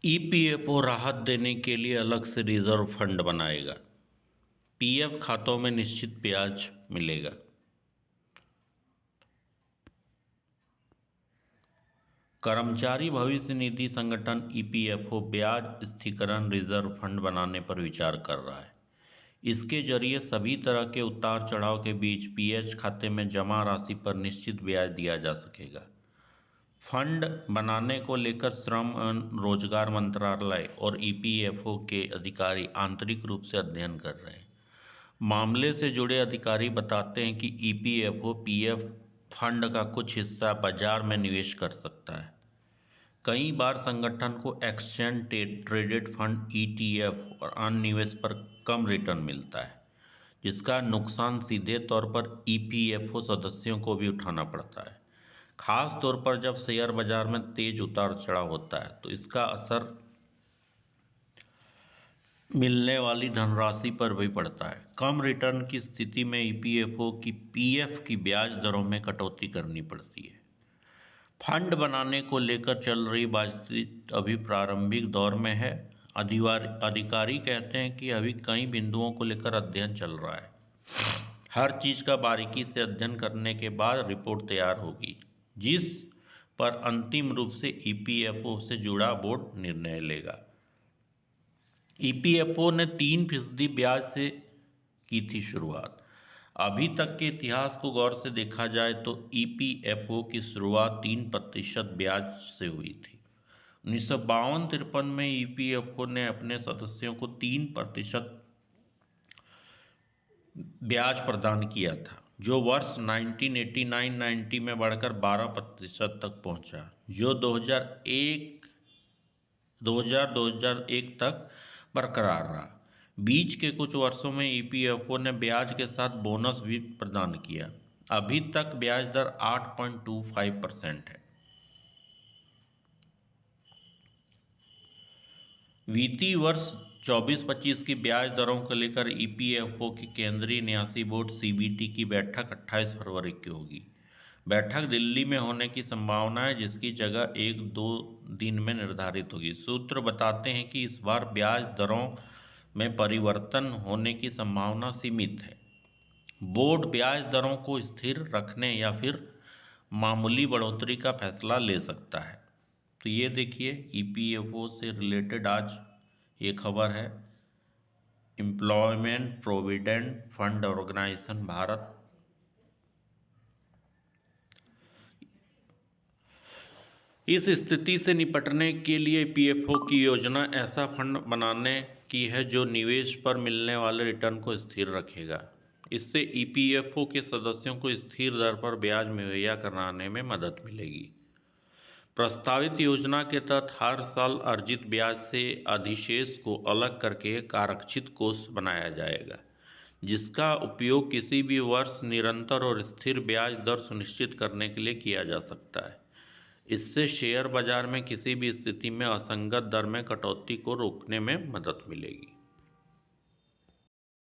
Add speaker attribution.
Speaker 1: EPFO राहत देने के लिए अलग से रिजर्व फंड बनाएगा। पीएफ खातों में निश्चित ब्याज मिलेगा। कर्मचारी भविष्य निधि संगठन ईपीएफओ ब्याज स्थिरीकरण रिजर्व फंड बनाने पर विचार कर रहा है। इसके जरिए सभी तरह के उतार चढ़ाव के बीच पीएच खाते में जमा राशि पर निश्चित ब्याज दिया जा सकेगा। फंड बनाने को लेकर श्रम एवं रोजगार मंत्रालय और ईपीएफओ के अधिकारी आंतरिक रूप से अध्ययन कर रहे हैं। मामले से जुड़े अधिकारी बताते हैं कि ईपीएफओ पीएफ फंड का कुछ हिस्सा बाजार में निवेश कर सकता है। कई बार संगठन को एक्सचेंज ट्रेडेड फंड ईटीएफ और अन्य निवेश पर कम रिटर्न मिलता है, जिसका नुकसान सीधे तौर पर ईपीएफओ सदस्यों को भी उठाना पड़ता है। खास तौर पर जब शेयर बाजार में तेज उतार चढ़ाव होता है तो इसका असर मिलने वाली धनराशि पर भी पड़ता है। कम रिटर्न की स्थिति में ईपीएफओ की पीएफ की ब्याज दरों में कटौती करनी पड़ती है। फंड बनाने को लेकर चल रही बातचीत अभी प्रारंभिक दौर में है। अधिकारी कहते हैं कि अभी कई बिंदुओं को लेकर अध्ययन चल रहा है। हर चीज़ का बारीकी से अध्ययन करने के बाद रिपोर्ट तैयार होगी, जिस पर अंतिम रूप से ईपीएफओ से जुड़ा बोर्ड निर्णय लेगा। ईपीएफओ ने 3% ब्याज से की थी शुरुआत। अभी तक के इतिहास को गौर से देखा जाए तो ईपीएफओ की शुरुआत 3% ब्याज से हुई थी। 1952-53 में ईपीएफओ ने अपने सदस्यों को 3% ब्याज प्रदान किया था, जो वर्ष 1989-90 में बढ़कर 12% तक पहुंचा, जो 2001 तक बरकरार रहा। बीच के कुछ वर्षों में ईपीएफओ ने ब्याज के साथ बोनस भी प्रदान किया। अभी तक ब्याज दर 8.25% है। वित्तीय वर्ष 24-25 की ब्याज दरों को लेकर ईपीएफओ की केंद्रीय न्यासी बोर्ड सीबीटी की बैठक 28 फरवरी की होगी। बैठक दिल्ली में होने की संभावना है, जिसकी जगह 1-2 दिन में निर्धारित होगी। सूत्र बताते हैं कि इस बार ब्याज दरों में परिवर्तन होने की संभावना सीमित है। बोर्ड ब्याज दरों को स्थिर रखने या फिर मामूली बढ़ोतरी का फैसला ले सकता है। तो ये देखिए, ईपीएफओ से रिलेटेड आज ये खबर है। Employment provident fund organisation Bharat इस स्थिति से निपटने के लिए ईपीएफओ की योजना ऐसा फंड बनाने की है जो निवेश पर मिलने वाले रिटर्न को स्थिर रखेगा। इससे ईपीएफओ के सदस्यों को स्थिर दर पर ब्याज मुहैया कराने में मदद मिलेगी। प्रस्तावित योजना के तहत हर साल अर्जित ब्याज से अधिशेष को अलग करके एक आरक्षित कोष बनाया जाएगा, जिसका उपयोग किसी भी वर्ष निरंतर और स्थिर ब्याज दर सुनिश्चित करने के लिए किया जा सकता है। इससे शेयर बाजार में किसी भी स्थिति में असंगत दर में कटौती को रोकने में मदद मिलेगी।